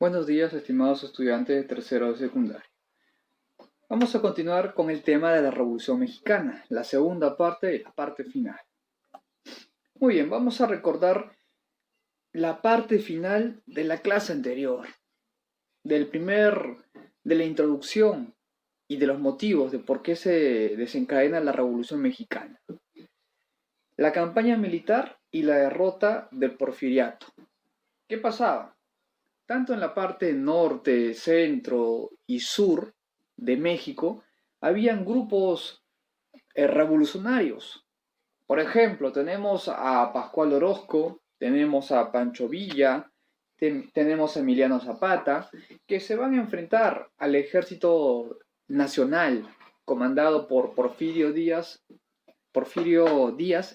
Buenos días, estimados estudiantes de tercero de secundaria. Vamos a continuar con el tema de la Revolución Mexicana, la segunda parte y la parte final. Muy bien, vamos a recordar la parte final de la clase anterior, de la introducción y de los motivos de por qué se desencadena la Revolución Mexicana. La campaña militar y la derrota del Porfiriato. ¿Qué pasaba? Tanto en la parte norte, centro y sur de México, habían grupos revolucionarios. Por ejemplo, tenemos a Pascual Orozco, tenemos a Pancho Villa, tenemos a Emiliano Zapata, que se van a enfrentar al ejército nacional comandado por Porfirio Díaz,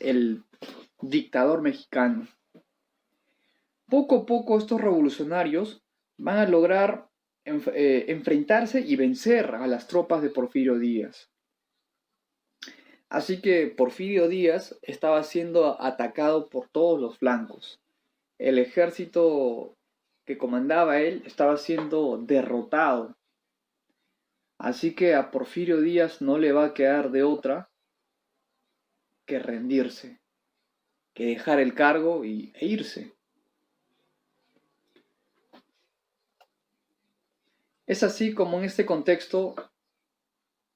el dictador mexicano. Poco a poco estos revolucionarios van a lograr enfrentarse y vencer a las tropas de Porfirio Díaz. Así que Porfirio Díaz estaba siendo atacado por todos los flancos. El ejército que comandaba él estaba siendo derrotado. Así que a Porfirio Díaz no le va a quedar de otra que rendirse, que dejar el cargo e irse. Es así como en este contexto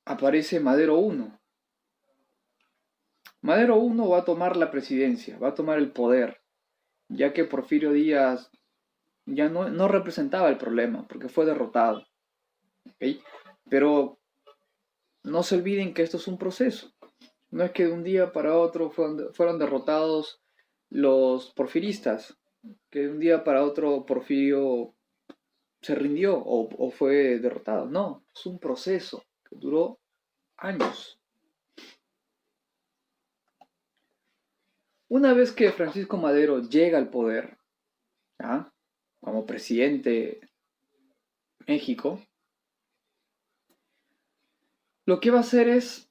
aparece Madero I. Madero I va a tomar la presidencia, va a tomar el poder, ya que Porfirio Díaz ya no representaba el problema, porque fue derrotado. ¿Okay? Pero no se olviden que esto es un proceso. No es que de un día para otro fueron derrotados los porfiristas, que de un día para otro Porfirio se rindió o fue derrotado. No, es un proceso que duró años. Una vez que Francisco Madero llega al poder, ¿ah?, como presidente de México, lo que va a hacer es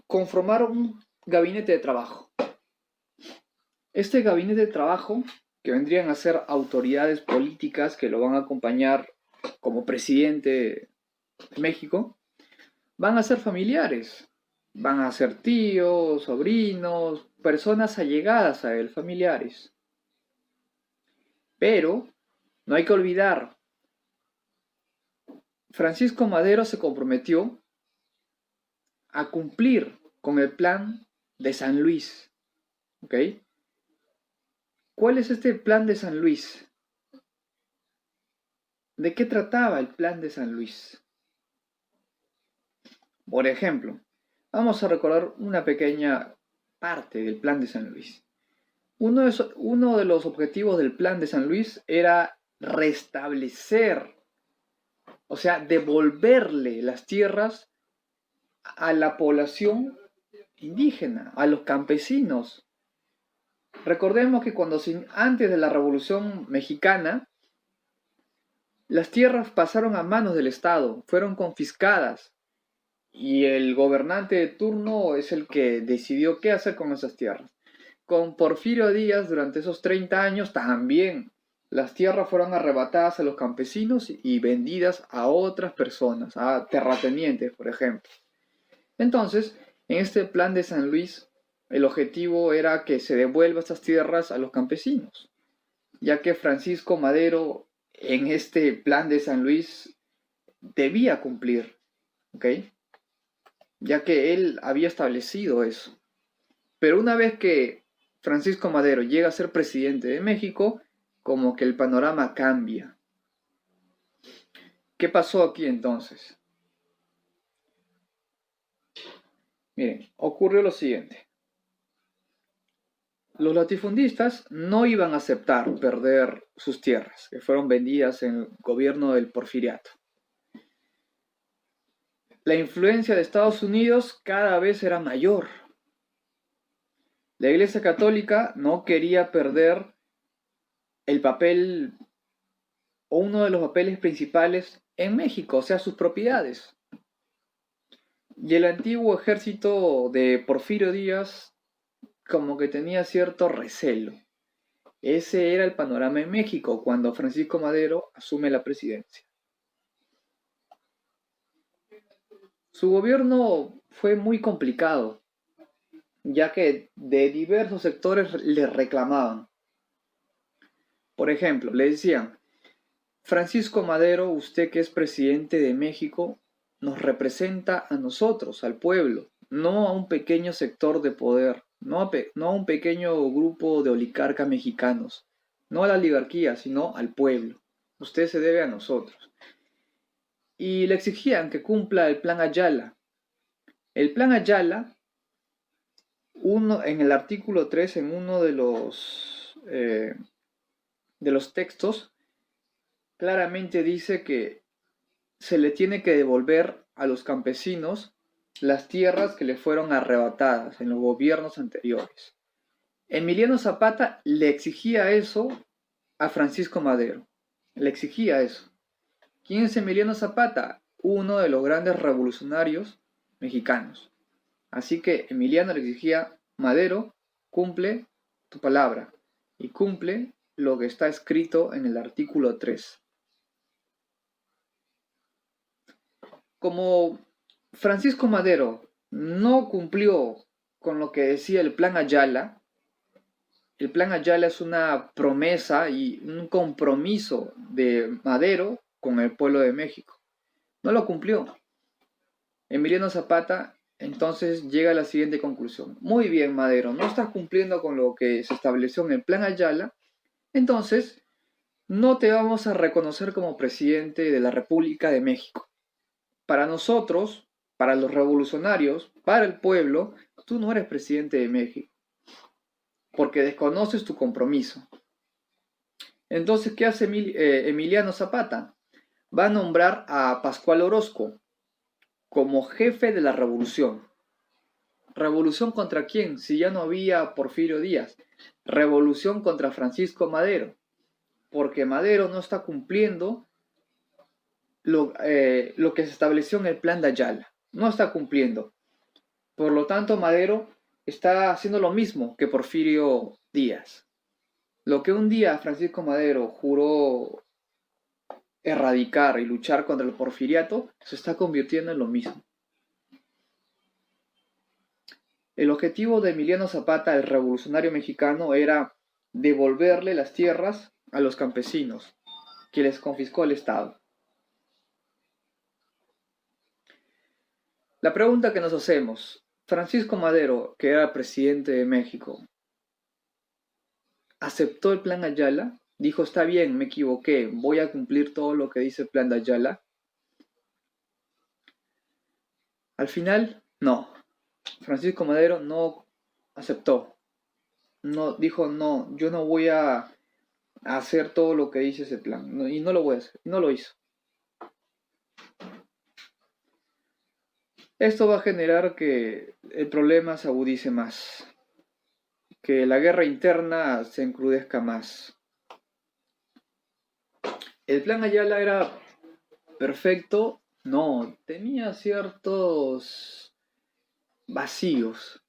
conformar un gabinete de trabajo. Este gabinete de trabajo, que vendrían a ser autoridades políticas que lo van a acompañar como presidente de México, van a ser familiares, van a ser tíos, sobrinos, personas allegadas a él, familiares. Pero no hay que olvidar, Francisco Madero se comprometió a cumplir con el plan de San Luis. ¿Ok? ¿Cuál es este plan de San Luis? ¿De qué trataba el plan de San Luis? Por ejemplo, vamos a recordar una pequeña parte del plan de San Luis. Uno de los objetivos del plan de San Luis era restablecer, o sea, devolverle las tierras a la población indígena, a los campesinos. Recordemos que antes de la Revolución Mexicana, las tierras pasaron a manos del Estado, fueron confiscadas y el gobernante de turno es el que decidió qué hacer con esas tierras. Con Porfirio Díaz, durante esos 30 años, también las tierras fueron arrebatadas a los campesinos y vendidas a otras personas, a terratenientes, por ejemplo. Entonces, en este plan de San Luis, el objetivo era que se devuelva estas tierras a los campesinos, ya que Francisco Madero en este plan de San Luis debía cumplir, ¿ok? Ya que él había establecido eso. Pero una vez que Francisco Madero llega a ser presidente de México, como que el panorama cambia. ¿Qué pasó aquí entonces? Miren, ocurrió lo siguiente. Los latifundistas no iban a aceptar perder sus tierras, que fueron vendidas en el gobierno del Porfiriato. La influencia de Estados Unidos cada vez era mayor. La Iglesia Católica no quería perder el papel o uno de los papeles principales en México, o sea, sus propiedades. Y el antiguo ejército de Porfirio Díaz como que tenía cierto recelo. Ese era el panorama en México cuando Francisco Madero asume la presidencia. Su gobierno fue muy complicado, ya que de diversos sectores le reclamaban. Por ejemplo, le decían: Francisco Madero, usted que es presidente de México, nos representa a nosotros, al pueblo, no a un pequeño sector de poder, no a un pequeño grupo de oligarcas mexicanos, no a la oligarquía, sino al pueblo. Usted se debe a nosotros. Y le exigían que cumpla el Plan Ayala. El Plan Ayala, en el artículo 3, en uno de los textos, claramente dice que se le tiene que devolver a los campesinos las tierras que le fueron arrebatadas en los gobiernos anteriores. Emiliano Zapata le exigía eso a Francisco Madero. Le exigía eso. ¿Quién es Emiliano Zapata? Uno de los grandes revolucionarios mexicanos. Así que Emiliano le exigía: Madero, cumple tu palabra y cumple lo que está escrito en el artículo 3. Como Francisco Madero no cumplió con lo que decía el Plan Ayala es una promesa y un compromiso de Madero con el pueblo de México. No lo cumplió. Emiliano Zapata entonces llega a la siguiente conclusión: muy bien, Madero, no estás cumpliendo con lo que se estableció en el Plan Ayala, entonces no te vamos a reconocer como presidente de la República de México. Para nosotros, para los revolucionarios, para el pueblo, tú no eres presidente de México, porque desconoces tu compromiso. Entonces, ¿qué hace Emiliano Zapata? Va a nombrar a Pascual Orozco como jefe de la revolución. ¿Revolución contra quién? Si ya no había Porfirio Díaz. Revolución contra Francisco Madero, porque Madero no está cumpliendo lo que se estableció en el Plan de Ayala. No está cumpliendo. Por lo tanto, Madero está haciendo lo mismo que Porfirio Díaz. Lo que un día Francisco Madero juró erradicar y luchar contra el porfiriato, se está convirtiendo en lo mismo. El objetivo de Emiliano Zapata, el revolucionario mexicano, era devolverle las tierras a los campesinos que les confiscó el Estado. La pregunta que nos hacemos: Francisco Madero, que era presidente de México, ¿aceptó el Plan Ayala? Dijo: está bien, me equivoqué, voy a cumplir todo lo que dice el Plan de Ayala. Al final, no. Francisco Madero no aceptó. No, dijo: no, yo no voy a hacer todo lo que dice ese plan. No, y no lo voy a hacer. Y no lo hizo. Esto va a generar que el problema se agudice más, que la guerra interna se encrudezca más. ¿El Plan Ayala era perfecto? No, tenía ciertos vacíos.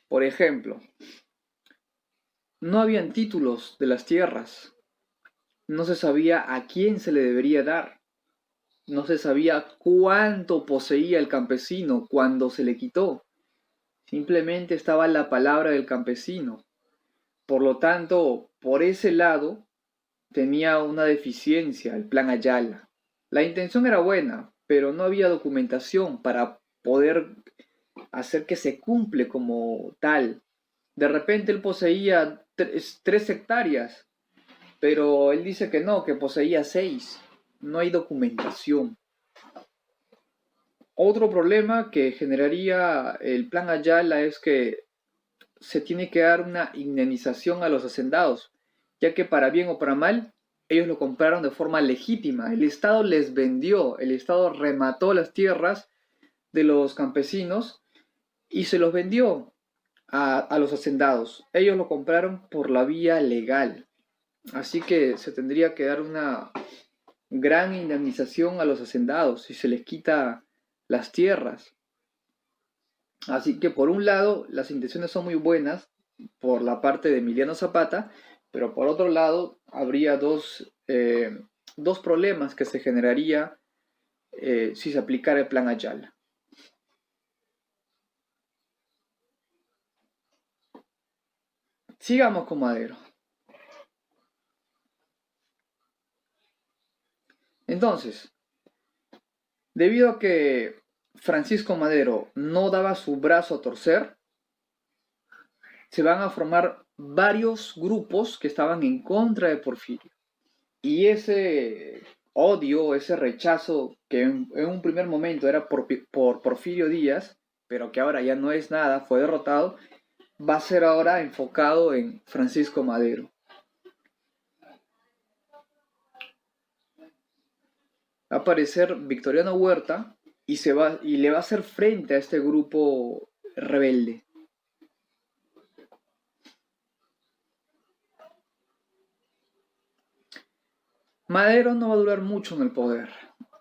Por ejemplo, no habían títulos de las tierras. No se sabía a quién se le debería dar. No se sabía cuánto poseía el campesino cuando se le quitó. Simplemente estaba la palabra del campesino. Por lo tanto, por ese lado, tenía una deficiencia el Plan Ayala. La intención era buena, pero no había documentación para poder hacer que se cumple como tal. De repente él poseía 3 hectáreas, pero él dice que no, que poseía 6. No hay documentación. Otro problema que generaría el Plan Ayala es que se tiene que dar una indemnización a los hacendados, ya que para bien o para mal, ellos lo compraron de forma legítima. El Estado les vendió, el Estado remató las tierras de los campesinos y se los vendió a los hacendados. Ellos lo compraron por la vía legal. Así que se tendría que dar una gran indemnización a los hacendados si se les quita las tierras. Así que por un lado las intenciones son muy buenas por la parte de Emiliano Zapata, pero por otro lado habría dos problemas que se generaría si se aplicara el plan Ayala. Sigamos con Madero. Entonces, debido a que Francisco Madero no daba su brazo a torcer, se van a formar varios grupos que estaban en contra de Porfirio. Y ese odio, ese rechazo que en un primer momento era por Porfirio Díaz, pero que ahora ya no es nada, fue derrotado, va a ser ahora enfocado en Francisco Madero. Va a aparecer Victoriano Huerta y le va a hacer frente a este grupo rebelde. Madero no va a durar mucho en el poder.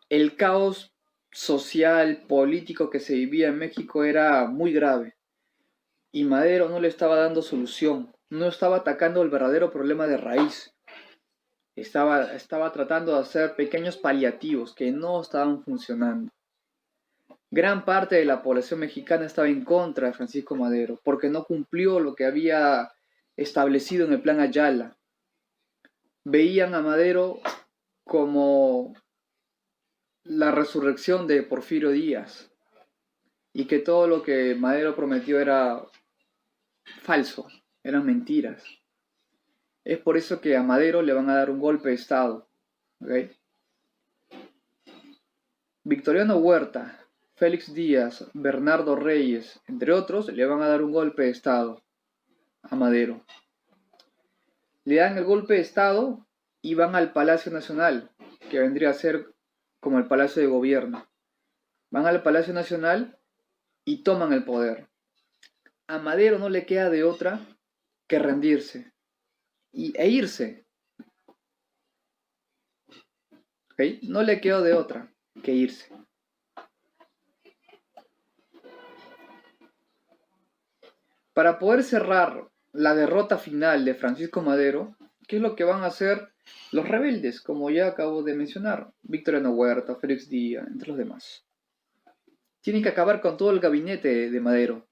El caos social, político que se vivía en México era muy grave y Madero no le estaba dando solución, no estaba atacando el verdadero problema de raíz. Estaba tratando de hacer pequeños paliativos que no estaban funcionando. Gran parte de la población mexicana estaba en contra de Francisco Madero porque no cumplió lo que había establecido en el plan Ayala. Veían a Madero como la resurrección de Porfirio Díaz y que todo lo que Madero prometió era falso, eran mentiras. Es por eso que a Madero le van a dar un golpe de Estado. ¿Okay? Victoriano Huerta, Félix Díaz, Bernardo Reyes, entre otros, le van a dar un golpe de Estado a Madero. Le dan el golpe de Estado y van al Palacio Nacional, que vendría a ser como el Palacio de Gobierno. Van al Palacio Nacional y toman el poder. A Madero no le queda de otra que rendirse e irse. ¿Okay? No le quedó de otra que irse. Para poder cerrar la derrota final de Francisco Madero, ¿qué es lo que van a hacer los rebeldes? Como ya acabo de mencionar, Victoriano Huerta, Félix Díaz, entre los demás. Tienen que acabar con todo el gabinete de Madero,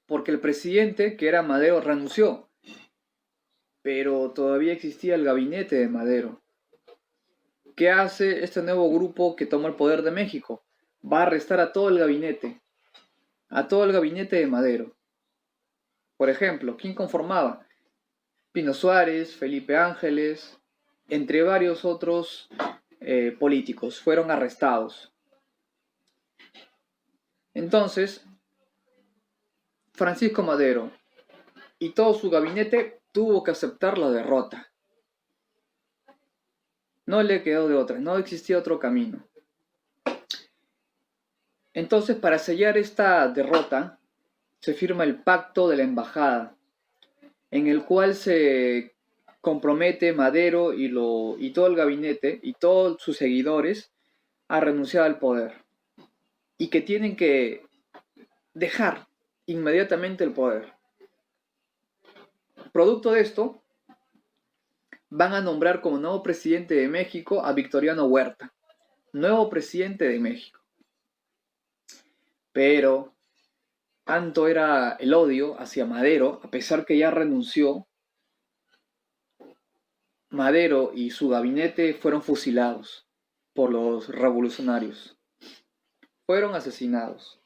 porque el presidente, que era Madero, renunció, pero todavía existía el gabinete de Madero. ¿Qué hace este nuevo grupo que toma el poder de México? Va a arrestar a todo el gabinete de Madero. Por ejemplo, ¿quién conformaba? Pino Suárez, Felipe Ángeles, entre varios otros políticos, fueron arrestados. Entonces, Francisco Madero y todo su gabinete tuvo que aceptar la derrota. No le quedó de otra, no existía otro camino. Entonces, para sellar esta derrota, se firma el Pacto de la Embajada, en el cual se compromete Madero y todo el gabinete y todos sus seguidores a renunciar al poder y que tienen que dejar inmediatamente el poder. Producto de esto, van a nombrar como nuevo presidente de México a Victoriano Huerta, nuevo presidente de México. Pero tanto era el odio hacia Madero, a pesar que ya renunció, Madero y su gabinete fueron fusilados por los revolucionarios. Fueron asesinados.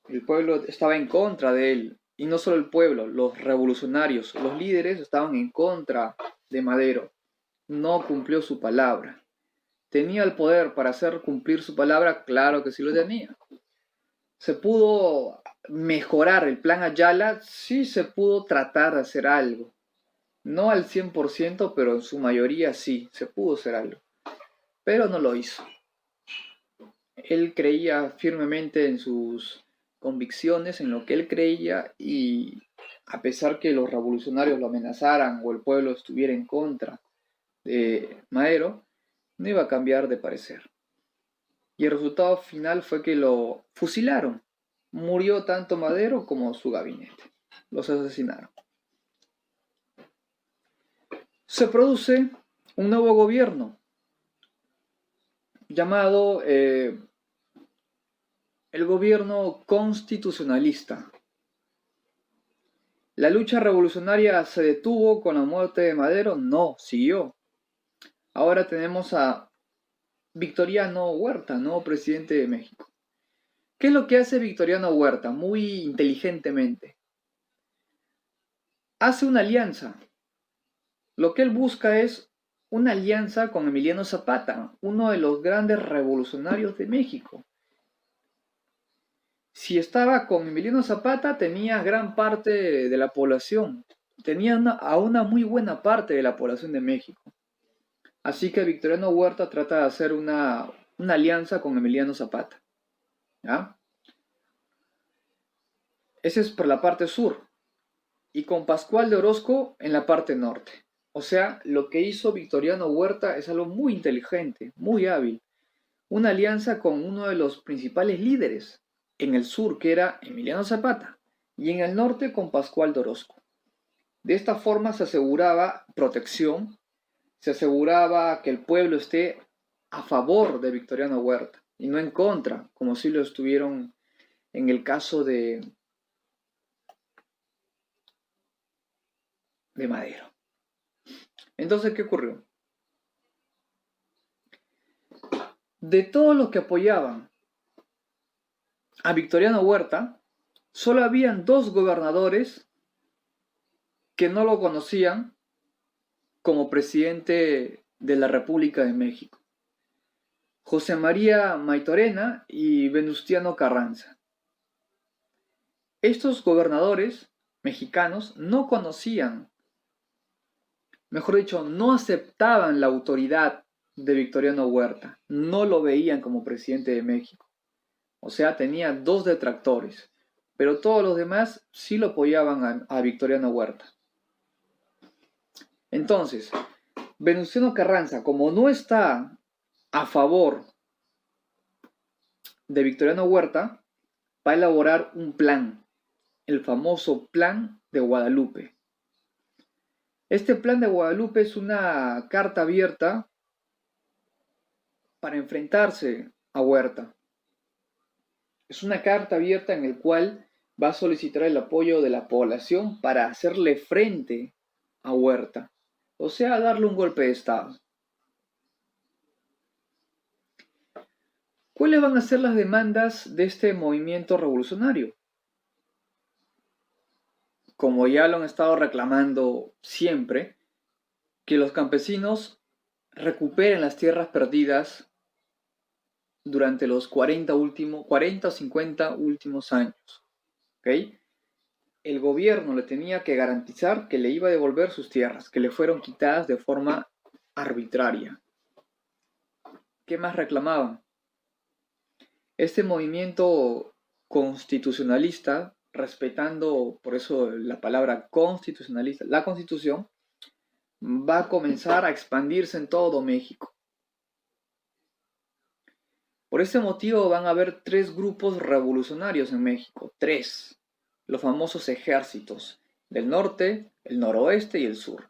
El pueblo estaba en contra de él. Y no solo el pueblo, los revolucionarios, los líderes estaban en contra de Madero. No cumplió su palabra. ¿Tenía el poder para hacer cumplir su palabra? Claro que sí lo tenía. ¿Se pudo mejorar el plan Ayala? Sí se pudo tratar de hacer algo. No al 100%, pero en su mayoría sí, se pudo hacer algo. Pero no lo hizo. Él creía firmemente en sus convicciones, en lo que él creía, y a pesar que los revolucionarios lo amenazaran o el pueblo estuviera en contra de Madero, no iba a cambiar de parecer. Y el resultado final fue que lo fusilaron. Murió tanto Madero como su gabinete. Los asesinaron. Se produce un nuevo gobierno llamado el gobierno constitucionalista. ¿La lucha revolucionaria se detuvo con la muerte de Madero? No, siguió. Ahora tenemos a Victoriano Huerta, nuevo presidente de México. ¿Qué es lo que hace Victoriano Huerta? Muy inteligentemente. Hace una alianza. Lo que él busca es una alianza con Emiliano Zapata, uno de los grandes revolucionarios de México. Si estaba con Emiliano Zapata, tenía gran parte de la población. Tenía a una muy buena parte de la población de México. Así que Victoriano Huerta trata de hacer una alianza con Emiliano Zapata. ¿Ya? Ese es por la parte sur. Y con Pascual de Orozco en la parte norte. O sea, lo que hizo Victoriano Huerta es algo muy inteligente, muy hábil. Una alianza con uno de los principales líderes en el sur, que era Emiliano Zapata, y en el norte con Pascual de Orozco. De esta forma se aseguraba protección, se aseguraba que el pueblo esté a favor de Victoriano Huerta y no en contra, como si lo estuvieron en el caso de Madero. Entonces, ¿qué ocurrió? De todos los que apoyaban a Victoriano Huerta, solo habían 2 gobernadores que no lo conocían como presidente de la República de México. José María Maytorena y Venustiano Carranza. Estos gobernadores mexicanos no conocían, mejor dicho, no aceptaban la autoridad de Victoriano Huerta, no lo veían como presidente de México. O sea, tenía 2 detractores, pero todos los demás sí lo apoyaban a Victoriano Huerta. Entonces, Venustiano Carranza, como no está a favor de Victoriano Huerta, va a elaborar un plan, el famoso Plan de Guadalupe. Este Plan de Guadalupe es una carta abierta para enfrentarse a Huerta. Es una carta abierta en la cual va a solicitar el apoyo de la población para hacerle frente a Huerta, o sea, darle un golpe de Estado. ¿Cuáles van a ser las demandas de este movimiento revolucionario? Como ya lo han estado reclamando siempre, que los campesinos recuperen las tierras perdidas durante los 40 o 50 últimos años. ¿Okay? El gobierno le tenía que garantizar que le iba a devolver sus tierras, que le fueron quitadas de forma arbitraria. ¿Qué más reclamaban? Este movimiento constitucionalista, respetando por eso la palabra constitucionalista, la Constitución, va a comenzar a expandirse en todo México. Por ese motivo van a haber 3 grupos revolucionarios en México, 3, los famosos ejércitos del norte, el noroeste y el sur.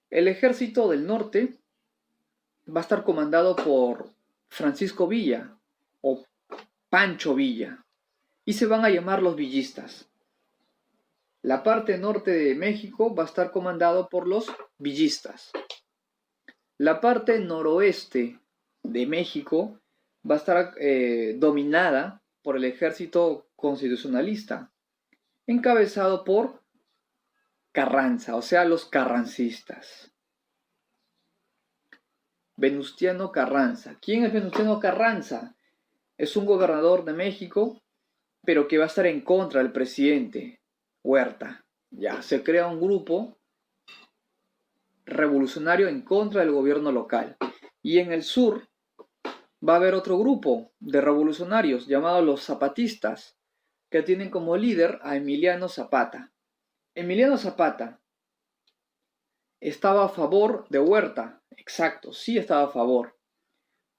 El ejército del norte va a estar comandado por Francisco Villa o Pancho Villa y se van a llamar los villistas. La parte norte de México va a estar comandado por los villistas. La parte noroeste de México va a estar dominada por el ejército constitucionalista, encabezado por Carranza, o sea, los carrancistas. Venustiano Carranza. ¿Quién es Venustiano Carranza? Es un gobernador de México, pero que va a estar en contra del presidente Huerta. Ya, se crea un grupo revolucionario en contra del gobierno local. Y en el sur va a haber otro grupo de revolucionarios llamados los zapatistas, que tienen como líder a Emiliano Zapata. Emiliano Zapata estaba a favor de Huerta, exacto, sí estaba a favor.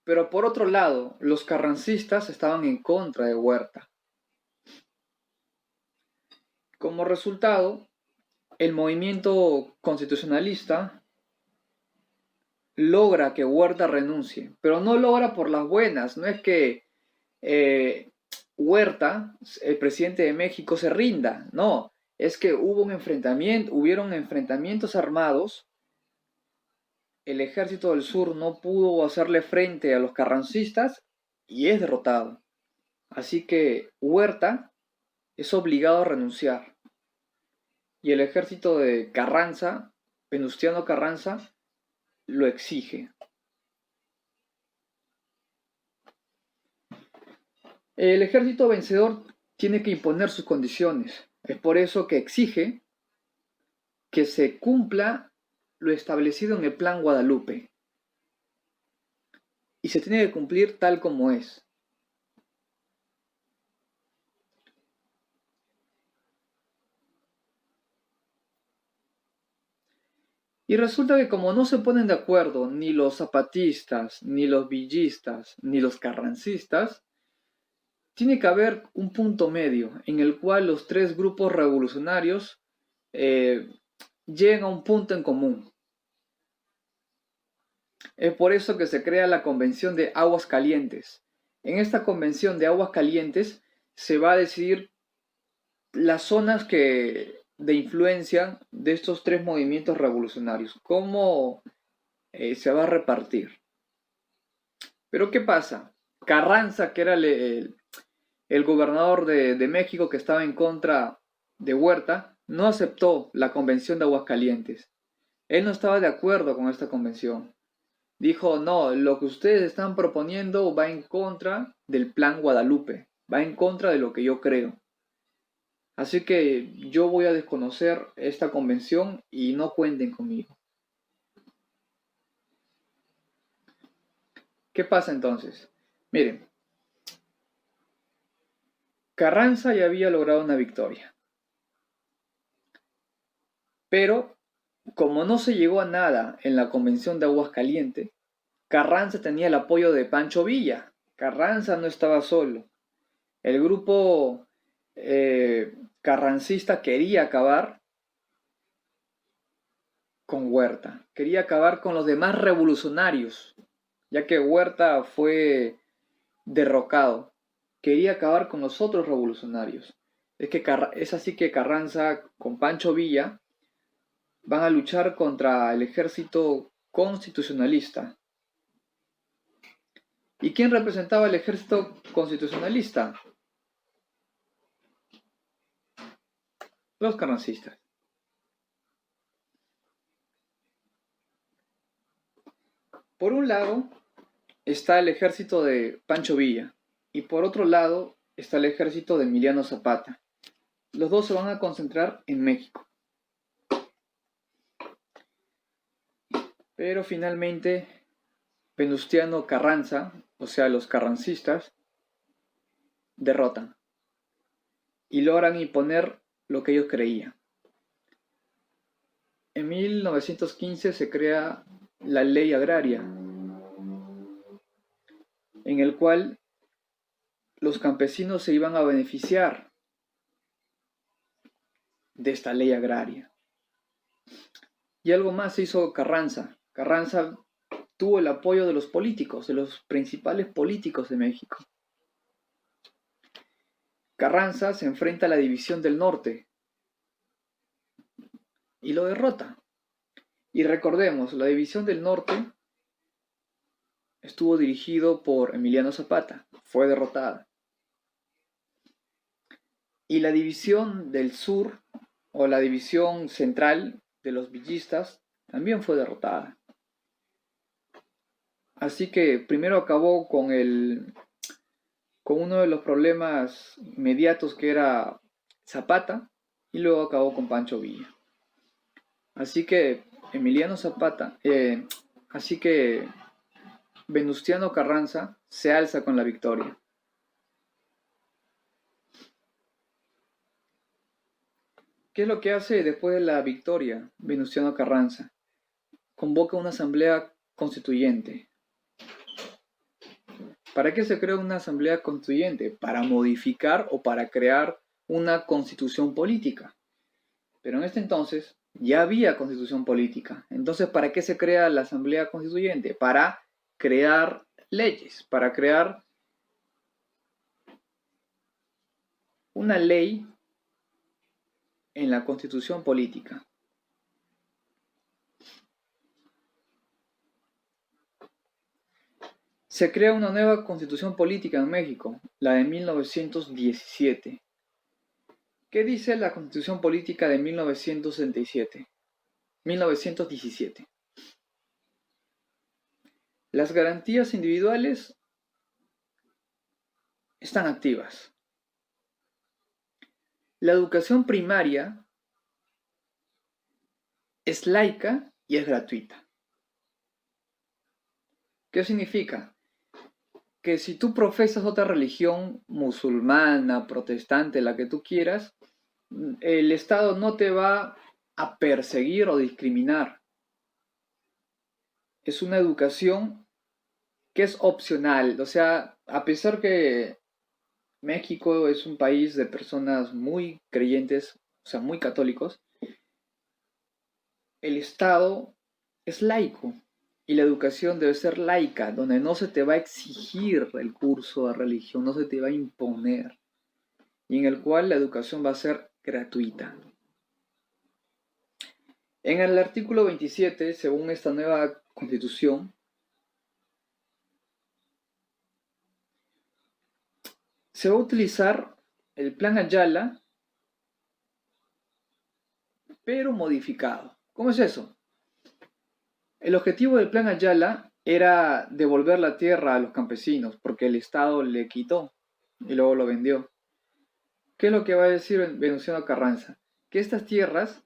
Pero por otro lado, los carrancistas estaban en contra de Huerta. Como resultado, el movimiento constitucionalista logra que Huerta renuncie, pero no logra por las buenas. No es que Huerta, el presidente de México, se rinda, no, es que hubieron enfrentamientos armados, el ejército del sur no pudo hacerle frente a los carrancistas y es derrotado. Así que Huerta es obligado a renunciar y el ejército de Carranza, Venustiano Carranza, lo exige. El ejército vencedor tiene que imponer sus condiciones. Es por eso que exige que se cumpla lo establecido en el Plan Guadalupe. Y se tiene que cumplir tal como es. Y resulta que como no se ponen de acuerdo ni los zapatistas, ni los villistas, ni los carrancistas, tiene que haber un punto medio en el cual los tres grupos revolucionarios lleguen a un punto en común. Es por eso que se crea la Convención de Aguas Calientes. En esta Convención de Aguas Calientes se va a decidir las zonas de influencia de estos tres movimientos revolucionarios. ¿Cómo se va a repartir? Pero ¿qué pasa? Carranza, que era el gobernador de México que estaba en contra de Huerta, no aceptó la Convención de Aguascalientes. Él no estaba de acuerdo con esta convención. Dijo, no, lo que ustedes están proponiendo va en contra del Plan Guadalupe, va en contra de lo que yo creo. Así que yo voy a desconocer esta convención y no cuenten conmigo. ¿Qué pasa entonces? Miren, Carranza ya había logrado una victoria. Pero, como no se llegó a nada en la convención de Aguascalientes, Carranza tenía el apoyo de Pancho Villa. Carranza no estaba solo. El grupo carrancista quería acabar con Huerta, quería acabar con los demás revolucionarios, ya que Huerta fue derrocado. Quería acabar con los otros revolucionarios. Es así que Carranza con Pancho Villa van a luchar contra el ejército constitucionalista. ¿Y quién representaba el ejército constitucionalista? Los carrancistas. Por un lado está el ejército de Pancho Villa y por otro lado está el ejército de Emiliano Zapata. Los dos se van a concentrar en México. Pero finalmente Venustiano Carranza, o sea, los carrancistas, derrotan y logran imponer lo que ellos creían. En 1915 se crea la ley agraria, en el cual los campesinos se iban a beneficiar de esta ley agraria. Y algo más se hizo Carranza. Carranza tuvo el apoyo de los políticos, de los principales políticos de México. Carranza se enfrenta a la División del Norte y lo derrota. Y recordemos, la División del Norte estuvo dirigido por Emiliano Zapata, fue derrotada. Y la División del Sur, o la División Central de los villistas, también fue derrotada. Así que primero acabó con uno de los problemas inmediatos que era Zapata y luego acabó con Pancho Villa. Así que Venustiano Carranza se alza con la victoria. ¿Qué es lo que hace después de la victoria Venustiano Carranza? Convoca una asamblea constituyente. ¿Para qué se crea una asamblea constituyente? Para modificar o para crear una constitución política. Pero en este entonces ya había constitución política. Entonces, ¿para qué se crea la Asamblea Constituyente? Para crear leyes, para crear una ley en la constitución política. Se crea una nueva constitución política en México, la de 1917. ¿Qué dice la constitución política de 1917? Las garantías individuales están activas. La educación primaria es laica y es gratuita. ¿Qué significa? Que si tú profesas otra religión musulmana, protestante, la que tú quieras, el Estado no te va a perseguir o discriminar. Es una educación que es opcional. O sea, a pesar que México es un país de personas muy creyentes, o sea, muy católicos, el Estado es laico y la educación debe ser laica, donde no se te va a exigir el curso de religión, no se te va a imponer, y en el cual la educación va a ser gratuita. En el artículo 27, según esta nueva constitución, se va a utilizar el Plan Ayala, pero modificado. ¿Cómo es eso? El objetivo del Plan Ayala era devolver la tierra a los campesinos, porque el Estado le quitó y luego lo vendió. ¿Qué es lo que va a decir Venustiano Carranza? Que estas tierras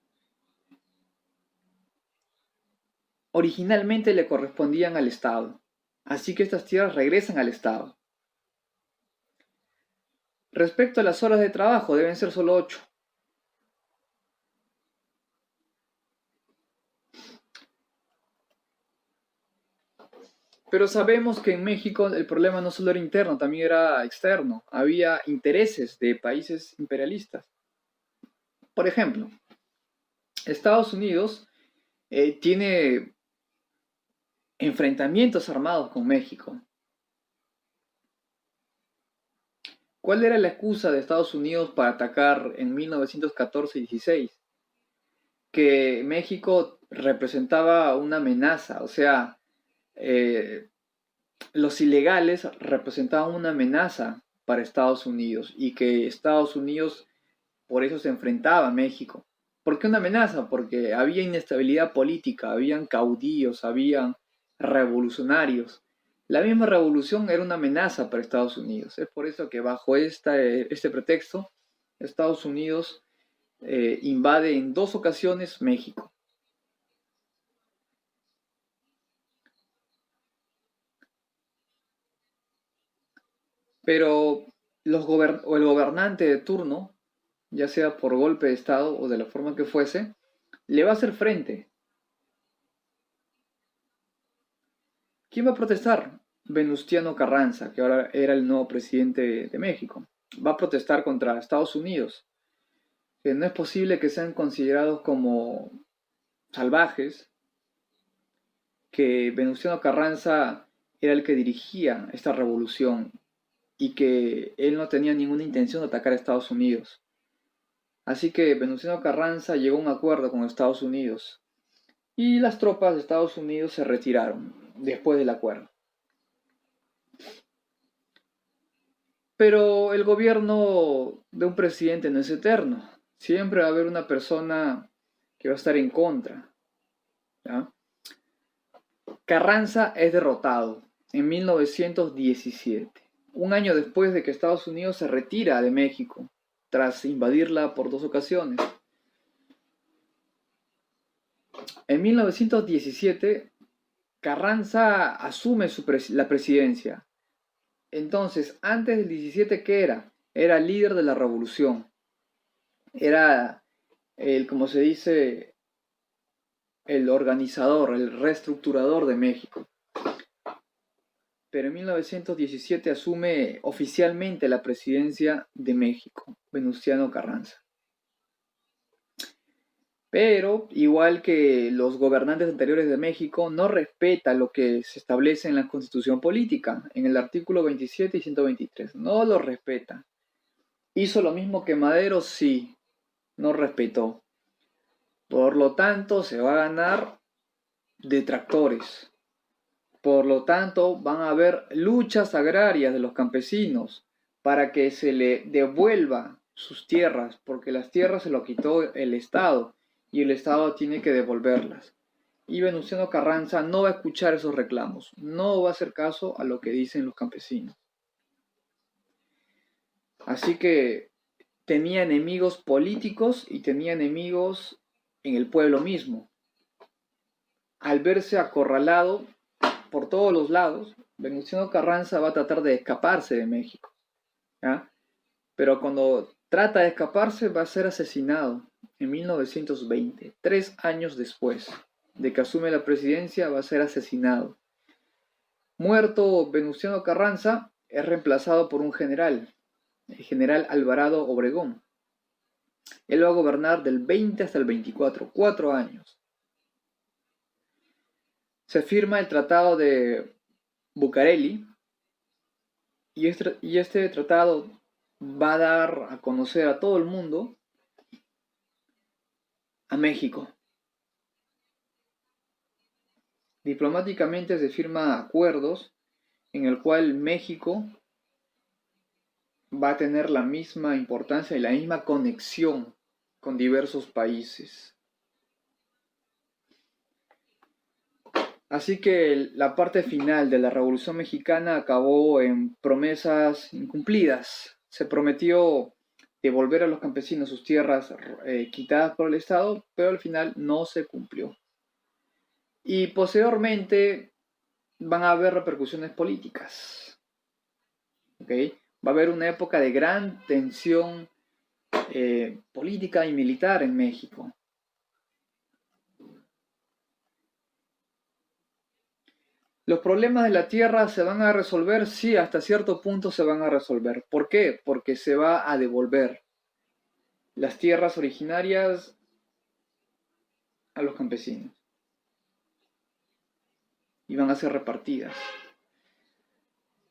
originalmente le correspondían al Estado, así que estas tierras regresan al Estado. Respecto a las horas de trabajo, deben ser solo 8. Pero sabemos que en México el problema no solo era interno, también era externo. Había intereses de países imperialistas. Por ejemplo, Estados Unidos tiene enfrentamientos armados con México. ¿Cuál era la excusa de Estados Unidos para atacar en 1914 y 16? Que México representaba una amenaza, o sea, los ilegales representaban una amenaza para Estados Unidos y que Estados Unidos por eso se enfrentaba a México. ¿Por qué una amenaza? Porque había inestabilidad política, habían caudillos, habían revolucionarios. La misma revolución era una amenaza para Estados Unidos. Es por eso que bajo este pretexto, Estados Unidos invade en 2 ocasiones México. Pero el gobernante de turno, ya sea por golpe de Estado o de la forma que fuese, le va a hacer frente. ¿Quién va a protestar? Venustiano Carranza, que ahora era el nuevo presidente de México. Va a protestar contra Estados Unidos. Que no es posible que sean considerados como salvajes, que Venustiano Carranza era el que dirigía esta revolución y que él no tenía ninguna intención de atacar a Estados Unidos. Así que Venustiano Carranza llegó a un acuerdo con Estados Unidos y las tropas de Estados Unidos se retiraron después del acuerdo. Pero el gobierno de un presidente no es eterno. Siempre va a haber una persona que va a estar en contra. ¿Ya? Carranza es derrotado en 1917, un año después de que Estados Unidos se retira de México, tras invadirla por 2 ocasiones. En 1917, Carranza asume la presidencia. Entonces, antes del 17, ¿qué era? Era líder de la revolución. Era como se dice, el organizador, el reestructurador de México. pero en 1917 asume oficialmente la presidencia de México, Venustiano Carranza. Pero, igual que los gobernantes anteriores de México, no respeta lo que se establece en la Constitución Política, en el artículo 27 y 123. No lo respeta. ¿Hizo lo mismo que Madero? Sí, no respetó. Por lo tanto, se va a ganar detractores. Por lo tanto, van a haber luchas agrarias de los campesinos para que se le devuelva sus tierras, porque las tierras se lo quitó el Estado y el Estado tiene que devolverlas. Y Venustiano Carranza no va a escuchar esos reclamos, no va a hacer caso a lo que dicen los campesinos. Así que tenía enemigos políticos y tenía enemigos en el pueblo mismo. Al verse acorralado por todos los lados, Venustiano Carranza va a tratar de escaparse de México, ¿ya? Pero cuando trata de escaparse va a ser asesinado en 1920, 3 años después de que asume la presidencia, va a ser asesinado. Muerto Venustiano Carranza, es reemplazado por un general, el general Alvarado Obregón. Él va a gobernar del 20 hasta el 24, 4 años. Se firma el Tratado de Bucareli y este tratado va a dar a conocer a todo el mundo a México. Diplomáticamente se firman acuerdos en el cual México va a tener la misma importancia y la misma conexión con diversos países. Así que la parte final de la Revolución Mexicana acabó en promesas incumplidas. Se prometió devolver a los campesinos sus tierras quitadas por el Estado, pero al final no se cumplió. Y posteriormente van a haber repercusiones políticas. ¿Okay? Va a haber una época de gran tensión política y militar en México. ¿Los problemas de la tierra se van a resolver? Sí, hasta cierto punto se van a resolver. ¿Por qué? Porque se va a devolver las tierras originarias a los campesinos y van a ser repartidas.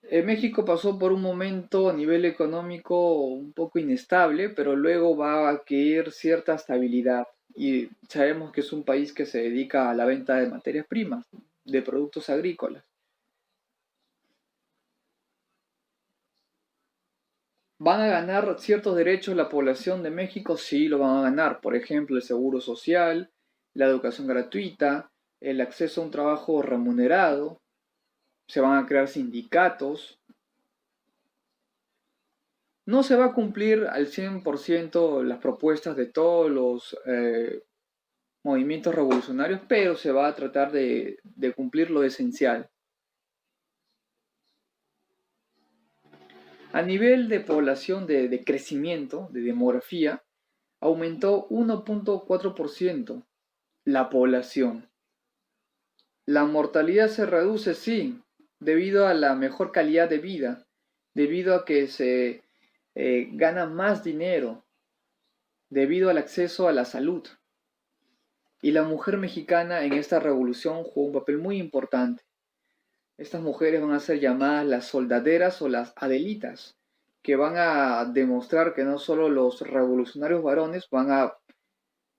México pasó por un momento a nivel económico un poco inestable, pero luego va a adquirir cierta estabilidad y sabemos que es un país que se dedica a la venta de materias primas, de productos agrícolas. ¿Van a ganar ciertos derechos la población de México? Sí, lo van a ganar. Por ejemplo, el seguro social, la educación gratuita, el acceso a un trabajo remunerado, se van a crear sindicatos. No se va a cumplir al 100% las propuestas de todos los movimientos revolucionarios, pero se va a tratar de cumplir lo esencial. A nivel de población, de crecimiento, de demografía, aumentó 1.4% la población. La mortalidad se reduce, sí, debido a la mejor calidad de vida, debido a que se gana más dinero, debido al acceso a la salud. Y la mujer mexicana en esta revolución jugó un papel muy importante. Estas mujeres van a ser llamadas las soldaderas o las adelitas, que van a demostrar que no solo los revolucionarios varones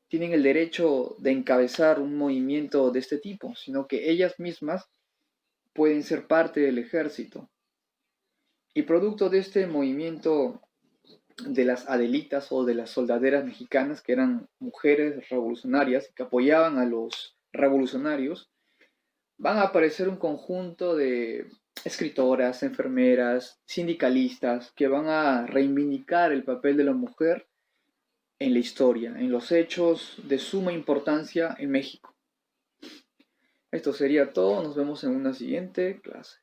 tienen el derecho de encabezar un movimiento de este tipo, sino que ellas mismas pueden ser parte del ejército. Y producto de este movimiento de las adelitas o de las soldaderas mexicanas, que eran mujeres revolucionarias que apoyaban a los revolucionarios, van a aparecer un conjunto de escritoras, enfermeras, sindicalistas, que van a reivindicar el papel de la mujer en la historia, en los hechos de suma importancia en México. Esto sería todo, nos vemos en una siguiente clase.